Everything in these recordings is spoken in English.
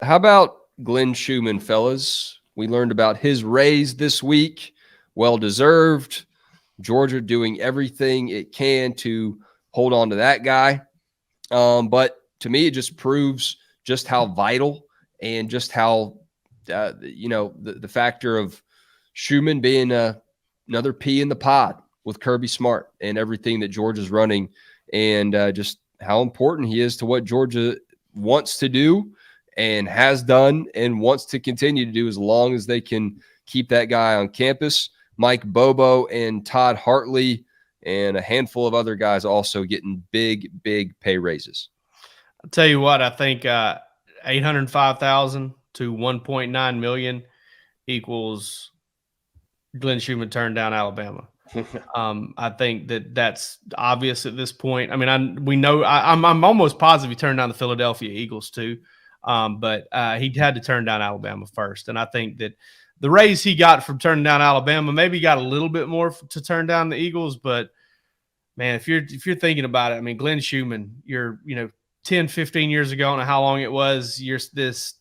How about Glenn Schumann, fellas? We learned about his raise this week. Well-deserved. Georgia doing everything it can to hold on to that guy. But to me, it just proves just how vital and just how, the factor of Schumann being another pea in the pod with Kirby Smart and everything that Georgia's running, and just how important he is to what Georgia wants to do and has done and wants to continue to do as long as they can keep that guy on campus. Mike Bobo and Todd Hartley and a handful of other guys also getting big pay raises. I'll tell you what, I think 805,000 to 1.9 million equals Glenn Schumann turned down Alabama. I think that's obvious at this point. I mean, I'm almost positive he turned down the Philadelphia Eagles too, but he had to turn down Alabama first. And I think that the raise he got from turning down Alabama, maybe he got a little bit more to turn down the Eagles. But man, if you're thinking about it, I mean, Glenn Schumann, you're 10, 15 years ago, I don't know how long it was, you're this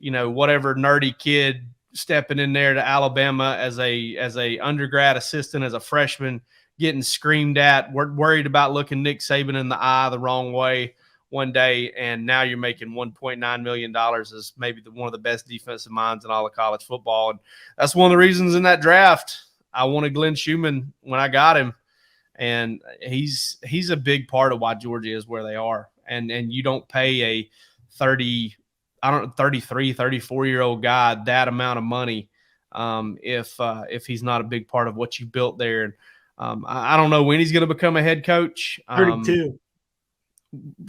whatever nerdy kid stepping in there to Alabama as a undergrad assistant, as a freshman, getting screamed at, worried about looking Nick Saban in the eye the wrong way one day, and now you're making $1.9 million as maybe one of the best defensive minds in all of college football. And that's one of the reasons in that draft I wanted Glenn Schumann when I got him. And he's a big part of why Georgia is where they are. And you don't pay a 33, 34-year-old guy that amount of money if he's not a big part of what you built there. And I don't know when he's going to become a head coach.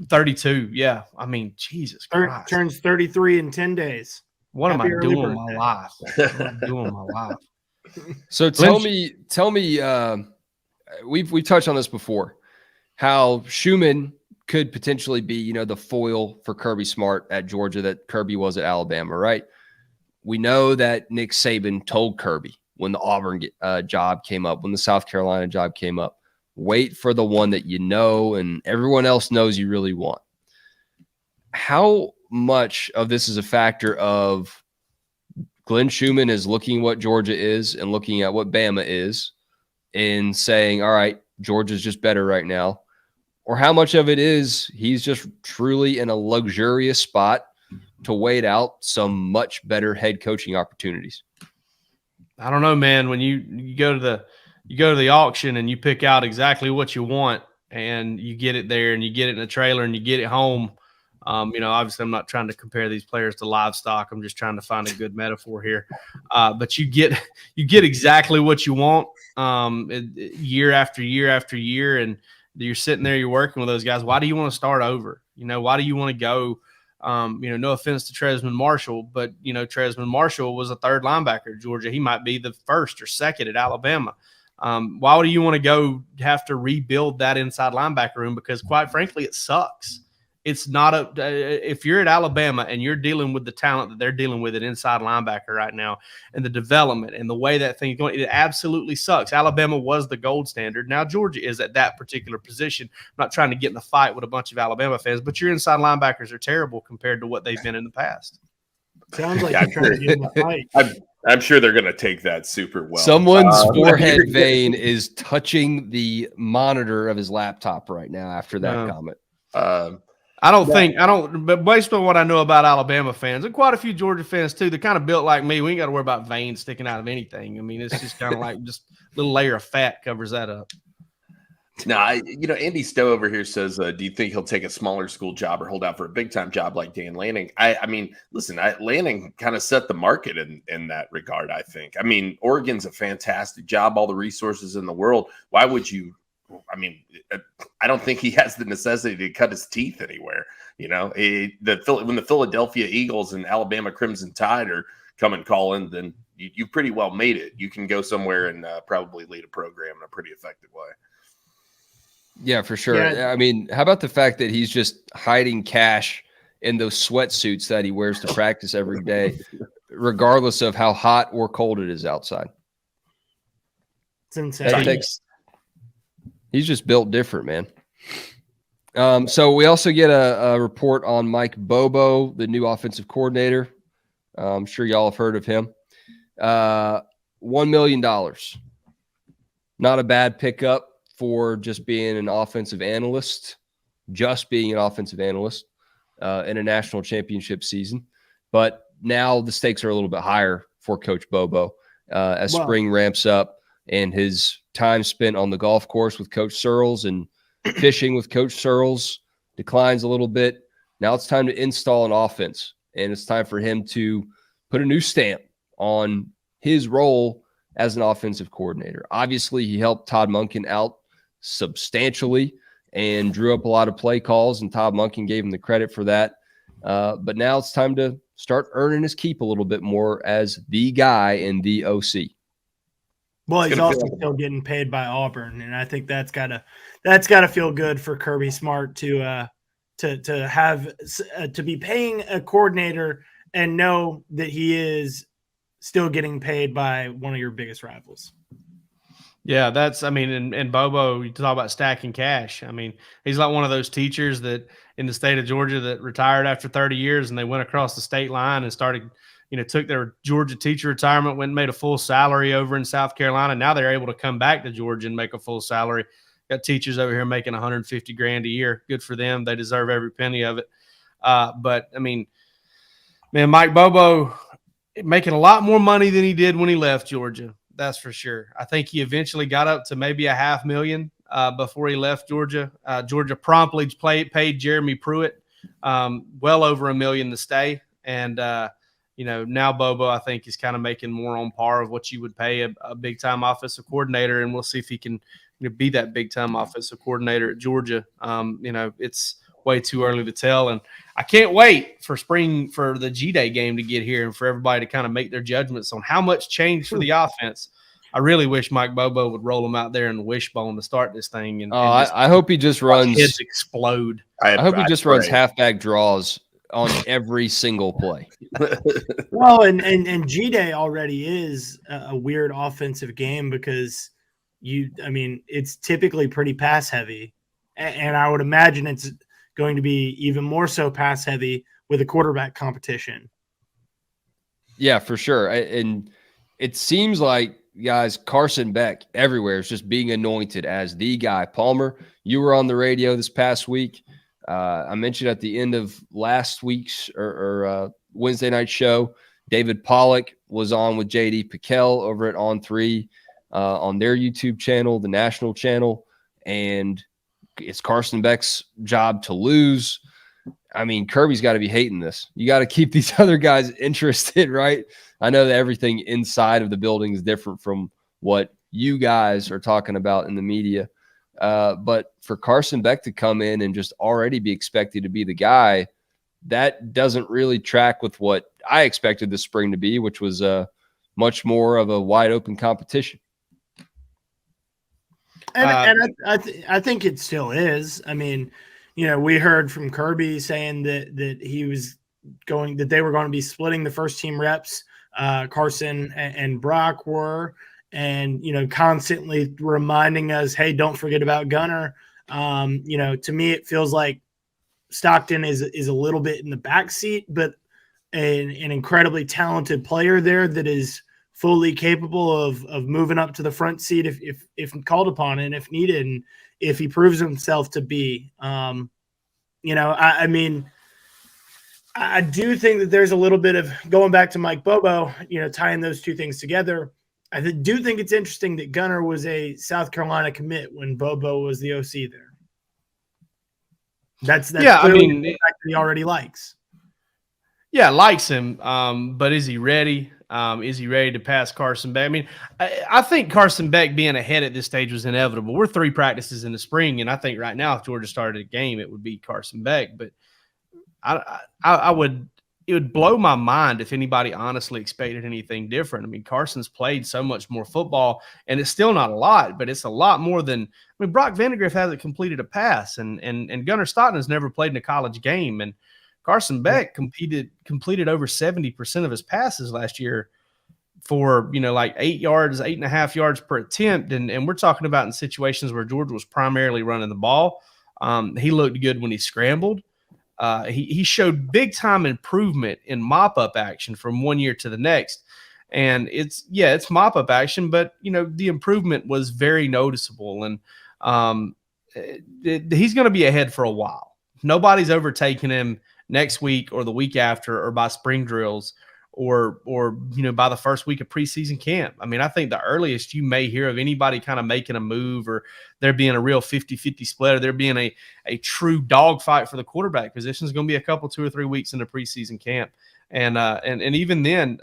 32, yeah. I mean, Jesus Christ. Turns 33 in 10 days. What am I doing with my life? What am I doing with my life? So tell me, we've touched on this before, how Schumann could potentially be, the foil for Kirby Smart at Georgia that Kirby was at Alabama, right? We know that Nick Saban told Kirby when the Auburn job came up, when the South Carolina job came up, wait for the one that and everyone else knows you really want. How much of this is a factor of Glenn Schumann is looking what Georgia is and looking at what Bama is and saying, all right, Georgia's just better right now? Or how much of it is he's just truly in a luxurious spot to wait out some much better head coaching opportunities? I don't know, man. When you go to the auction and you pick out exactly what you want and you get it there and you get it in a trailer and you get it home. Obviously I'm not trying to compare these players to livestock. I'm just trying to find a good metaphor here. But you get exactly what you want year after year after year. And you're sitting there, you're working with those guys. Why do you want to start over? Why do you want to go? No offense to Tresman Marshall, but Tresman Marshall was a third linebacker at Georgia. He might be the first or second at Alabama. Why do you want to go have to rebuild that inside linebacker room? Because quite frankly, it sucks. It's not if you're at Alabama and you're dealing with the talent that they're dealing with at inside linebacker right now and the development and the way that thing is going, it absolutely sucks. Alabama was the gold standard. Now Georgia is at that particular position. I'm not trying to get in the fight with a bunch of Alabama fans, but your inside linebackers are terrible compared to what they've been in the past. Sounds like you're trying to get in the fight. I'm sure they're going to take that super well. Someone's forehead vein is touching the monitor of his laptop right now after that comment. But based on what I know about Alabama fans and quite a few Georgia fans too, they're kind of built like me. We ain't got to worry about veins sticking out of anything. I mean, it's just kind of like just a little layer of fat covers that up. Andy Stowe over here says, do you think he'll take a smaller school job or hold out for a big-time job like Dan Lanning? I mean, listen, Lanning kind of set the market in that regard, I think. I mean, Oregon's a fantastic job, all the resources in the world. Why would you – I mean, I don't think he has the necessity to cut his teeth anywhere. When the Philadelphia Eagles and Alabama Crimson Tide are coming calling, then you pretty well made it. You can go somewhere and probably lead a program in a pretty effective way. Yeah, for sure. Yeah. I mean, how about the fact that he's just hiding cash in those sweatsuits that he wears to practice every day, regardless of how hot or cold it is outside? It's insane. He's just built different, man. So we also get a report on Mike Bobo, the new offensive coordinator. I'm sure y'all have heard of him. $1 million. Not a bad pickup for just being an offensive analyst, in a national championship season. But now the stakes are a little bit higher for Coach Bobo as spring ramps up and his time spent on the golf course with Coach Searles and fishing with Coach Searles declines a little bit. Now it's time to install an offense, and it's time for him to put a new stamp on his role as an offensive coordinator. Obviously, he helped Todd Monken out substantially and drew up a lot of play calls, and Todd Monken gave him the credit for that. But now it's time to start earning his keep a little bit more as the guy in the OC. Well, he's also still getting paid by Auburn, and I think that's gotta feel good for Kirby Smart to be paying a coordinator and know that he is still getting paid by one of your biggest rivals. Yeah, and Bobo, you talk about stacking cash. I mean, he's like one of those teachers that in the state of Georgia that retired after 30 years and they went across the state line and started, took their Georgia teacher retirement, went and made a full salary over in South Carolina. Now they're able to come back to Georgia and make a full salary. Got teachers over here making $150,000 a year. Good for them. They deserve every penny of it. But I mean, man, Mike Bobo making a lot more money than he did when he left Georgia. That's for sure. I think he eventually got up to maybe $500,000 before he left Georgia. Georgia promptly paid Jeremy Pruitt well over $1 million to stay. And, now Bobo, I think, is kind of making more on par of what you would pay a big-time offensive coordinator, and we'll see if he can be that big-time offensive coordinator at Georgia. It's way too early to tell, and I can't wait for the G-Day game to get here and for everybody to kind of make their judgments on how much changed for the offense. I really wish Mike Bobo would roll them out there in the wishbone to start this thing. And I hope he just runs kids explode. I hope he just runs halfback draws on every single play. Well, and G-Day already is a weird offensive game because it's typically pretty pass heavy, and I would imagine it's going to be even more so pass heavy with a quarterback competition. Yeah, for sure. And it seems like, guys, Carson Beck everywhere is just being anointed as the guy. Palmer, you were on the radio this past week. I mentioned at the end of last week's or Wednesday night show, David Pollock was on with JD Piquel over at On3 on their YouTube channel, the national channel, and it's Carson Beck's job to lose. I mean, Kirby's got to be hating this. You got to keep these other guys interested, right? I know that everything inside of the building is different from what you guys are talking about in the media. But for Carson Beck to come in and just already be expected to be the guy, that doesn't really track with what I expected this spring to be, which was much more of a wide open competition. And I think it still is. I mean, we heard from Kirby saying that they were going to be splitting the first team reps. Carson and Brock were, and constantly reminding us, hey, don't forget about Gunner. To me, it feels like Stockton is a little bit in the backseat, but an incredibly talented player there that is fully capable of moving up to the front seat if called upon and if needed, and if he proves himself to be. I do think that there's a little bit of going back to Mike Bobo, tying those two things together. I do think it's interesting that Gunner was a South Carolina commit when Bobo was the OC there. That's clearly the fact that he already likes. Yeah, likes him, but is he ready? Is he ready to pass Carson Beck? I mean, I think Carson Beck being ahead at this stage was inevitable. We're 3 practices in the spring, and I think right now if Georgia started a game, it would be Carson Beck. But it would blow my mind if anybody honestly expected anything different. I mean, Carson's played so much more football, and it's still not a lot, but it's a lot more than – I mean, Brock Vandegrift hasn't completed a pass, and Gunnar Stockton has never played in a college game, and Carson Beck completed over 70% of his passes last year for, 8.5 yards per attempt, and we're talking about in situations where Georgia was primarily running the ball. He looked good when he scrambled. He showed big time improvement in mop up action from one year to the next. And it's mop up action, but the improvement was very noticeable. And he's going to be ahead for a while. Nobody's overtaking him next week or the week after or by spring drills or by the first week of preseason camp. I mean, I think the earliest you may hear of anybody kind of making a move or there being a real 50-50 split or there being a true dogfight for the quarterback position is going to be a couple 2 or 3 weeks into preseason camp. And even then,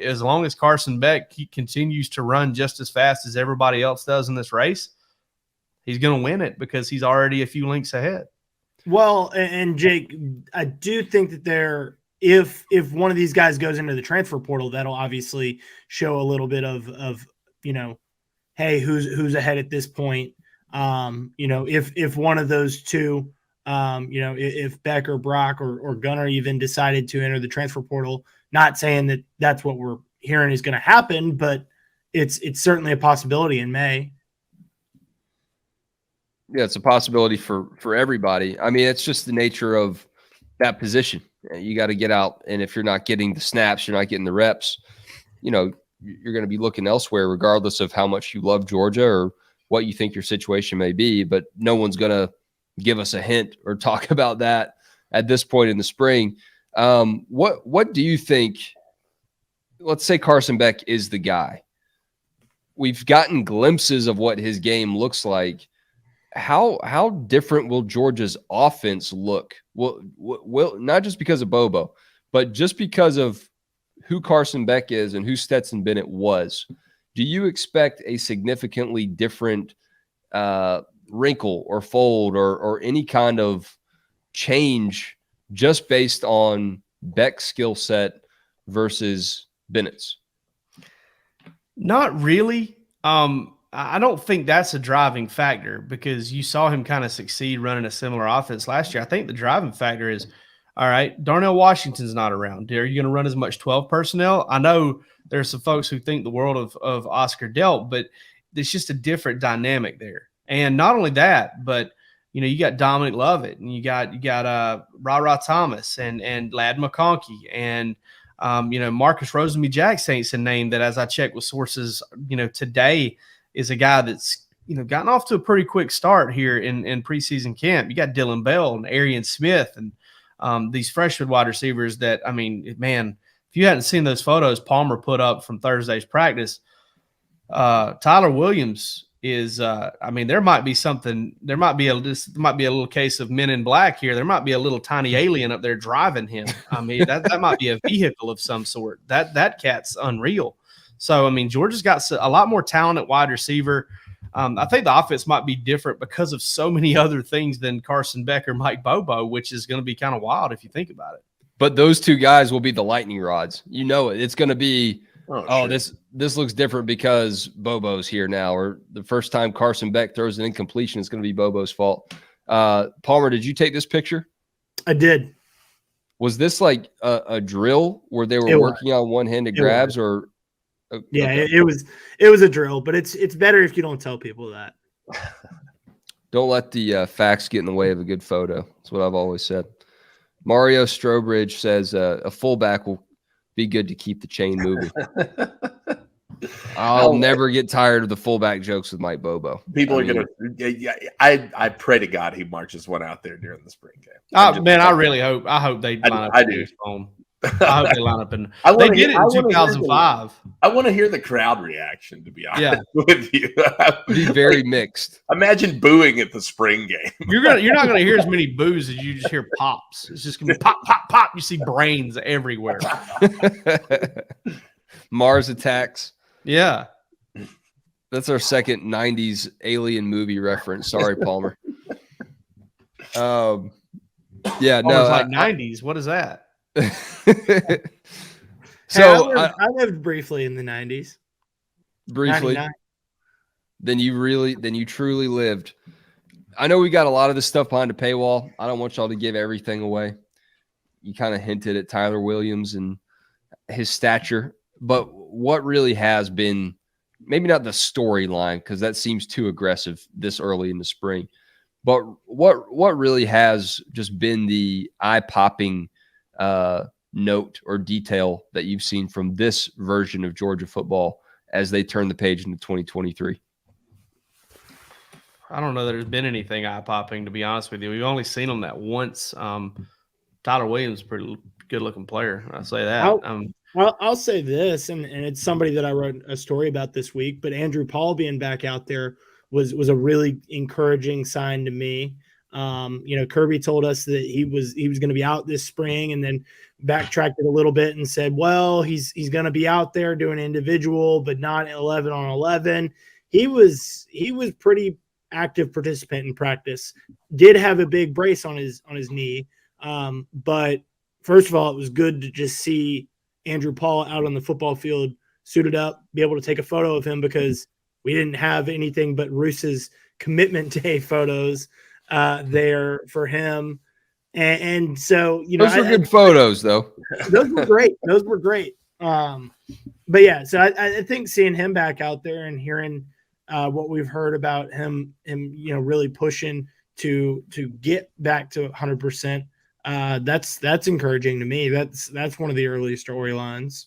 as long as Carson Beck continues to run just as fast as everybody else does in this race, he's going to win it because he's already a few lengths ahead. Well, and Jake, I do think that if one of these guys goes into the transfer portal, that'll obviously show a little bit of hey, who's ahead at this point. If one of those two, if Beck or Brock or Gunnar even decided to enter the transfer portal, not saying that that's what we're hearing is going to happen, but it's certainly a possibility in May. Yeah, it's a possibility for everybody. I mean, it's just the nature of that position. You got to get out, and if you're not getting the snaps, you're not getting the reps, you're going to be looking elsewhere, regardless of how much you love Georgia or what you think your situation may be. But no one's going to give us a hint or talk about that at this point in the spring. What do you think? Let's say Carson Beck is the guy. We've gotten glimpses of what his game looks like. How different will Georgia's offense look? Will not just because of Bobo, but just because of who Carson Beck is and who Stetson Bennett was. Do you expect a significantly different wrinkle or fold or any kind of change just based on Beck's skill set versus Bennett's? Not really. I don't think that's a driving factor because you saw him kind of succeed running a similar offense last year. I think the driving factor is, all right, Darnell Washington's not around. Are you going to run as much 12 personnel? I know there's some folks who think the world of Oscar Delp, but there's just a different dynamic there. And not only that, but you got Dominic Lovett and you got Ra Thomas and Lad McConkey and Marcus Rosenby-Jack's a name that, as I checked with sources, today is a guy that's, gotten off to a pretty quick start here in preseason camp. You got Dylan Bell and Arian Smith and these freshman wide receivers that, I mean, man, if you hadn't seen those photos Palmer put up from Thursday's practice, Tyler Williams is, there might be a little case of Men in Black here. There might be a little tiny alien up there driving him. I mean, that might be a vehicle of some sort. That cat's unreal. So, Georgia's got a lot more talent at wide receiver. I think the offense might be different because of so many other things than Carson Beck or Mike Bobo, which is going to be kind of wild if you think about it. But those two guys will be the lightning rods. It's going to be, sure. This looks different because Bobo's here now, or the first time Carson Beck throws an incompletion, it's going to be Bobo's fault. Palmer, did you take this picture? I did. Was this like a drill where they were working on one-handed grabs or? Yeah, okay. It was a drill, but it's better if you don't tell people that. Don't let the facts get in the way of a good photo. That's what I've always said. Mario Strobridge says a fullback will be good to keep the chain moving. I'll never get tired of the fullback jokes with Mike Bobo. People are going to – I pray to God he marches one out there during the spring game. I really hope – I hope they line up in his phone. I hope they line up in – they did it in 2005. I want to hear the crowd reaction, to be honest with you. Be very mixed. Imagine booing at the spring game. You're not going to hear as many boos as you just hear pops. It's just going to be pop, pop, pop. You see brains everywhere. Mars Attacks. Yeah. That's our second 90s alien movie reference. Sorry, Palmer. Yeah, no. Like 90s. What is that? So I lived briefly in the 90s. Briefly. Then you truly lived. I know we got a lot of this stuff behind a paywall. I don't want y'all to give everything away. You kind of hinted at Tyler Williams and his stature, but what really has been maybe not the storyline, because that seems too aggressive this early in the spring, But what really has just been the eye-popping note or detail that you've seen from this version of Georgia football as they turn the page into 2023? I don't know that there's been anything eye-popping, to be honest with you. We've only seen them that once. Tyler Williams is a pretty good-looking player. I'll say that. I'll say this, and it's somebody that I wrote a story about this week, but Andrew Paul being back out there was a really encouraging sign to me. Kirby told us that he was going to be out this spring, and then backtracked it a little bit and said, well, he's going to be out there doing individual, but not 11 on 11. He was pretty active participant in practice. Did have a big brace on his knee, but first of all, it was good to just see Andrew Paul out on the football field, suited up, be able to take a photo of him, because we didn't have anything but Roos's commitment day photos there for him. And so, those were good photos, though. Those were great. But yeah, so I think seeing him back out there and hearing what we've heard about him, really pushing to get back to 100%. That's encouraging to me. That's one of the early storylines.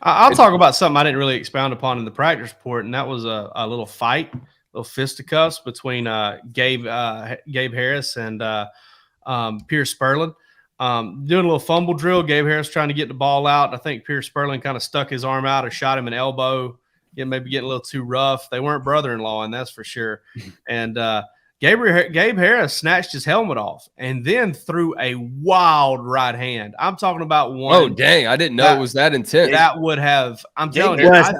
I'll talk about something I didn't really expound upon in the practice report, and that was a little fight, little fisticuffs between Gabe Harris and Pierce Sperling. Doing a little fumble drill. Gabe Harris trying to get the ball out. I think Pierce Sperling kind of stuck his arm out or shot him an elbow. Maybe getting a little too rough. They weren't brother-in-law, and that's for sure. And Gabe Harris snatched his helmet off and then threw a wild right hand. I'm talking about one. Oh, dang. I didn't know it was that intense. That would have – I'm telling you. Wes,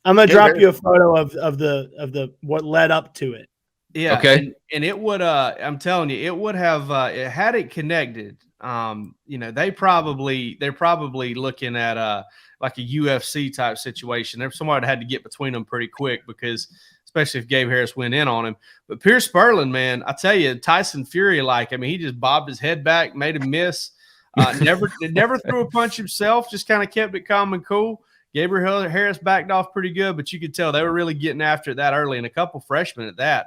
I'm going to drop you a photo of the what led up to it. Yeah. Okay. And it would I'm telling you, it would have had it connected. They're probably looking at like a UFC type situation. There's somebody that had to get between them pretty quick, because especially if Gabe Harris went in on him. But Pierce Sperling, man, I tell you, Tyson Fury, he just bobbed his head back, made him miss. Never threw a punch himself, just kind of kept it calm and cool. Gabriel Harris backed off pretty good, but you could tell they were really getting after it that early, and a couple freshmen at that.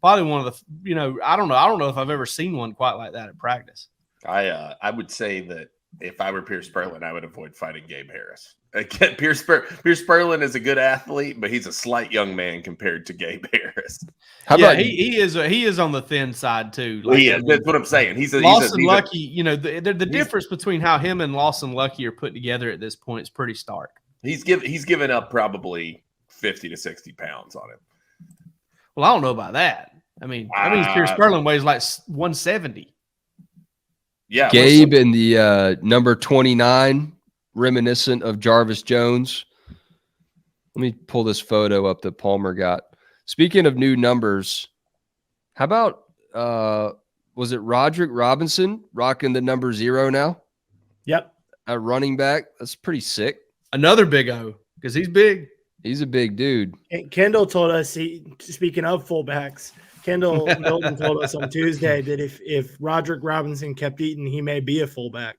Probably one of the, I don't know if I've ever seen one quite like that at practice. I would say that if I were Pierce Sperling, I would avoid fighting Gabe Harris. Again, Pierce Sperling is a good athlete, but he's a slight young man compared to Gabe Harris. How about he is on the thin side too. That's what I'm saying. Lawson Lucky. The difference between how him and Lawson Lucky are put together at this point is pretty stark. He's given up probably 50 to 60 pounds on him. Well, I don't know about that. I mean, Pierce Sperling weighs like 170. Yeah, Gabe in the number 29, reminiscent of Jarvis Jones. Let me pull this photo up that Palmer got. Speaking of new numbers, how about was it Roderick Robinson rocking the number 0 now? Yep. At running back. That's pretty sick. Another big O, because he's big. He's a big dude. Kendall told us, speaking of fullbacks, Kendall Milton told us on Tuesday that if Roderick Robinson kept eating, he may be a fullback.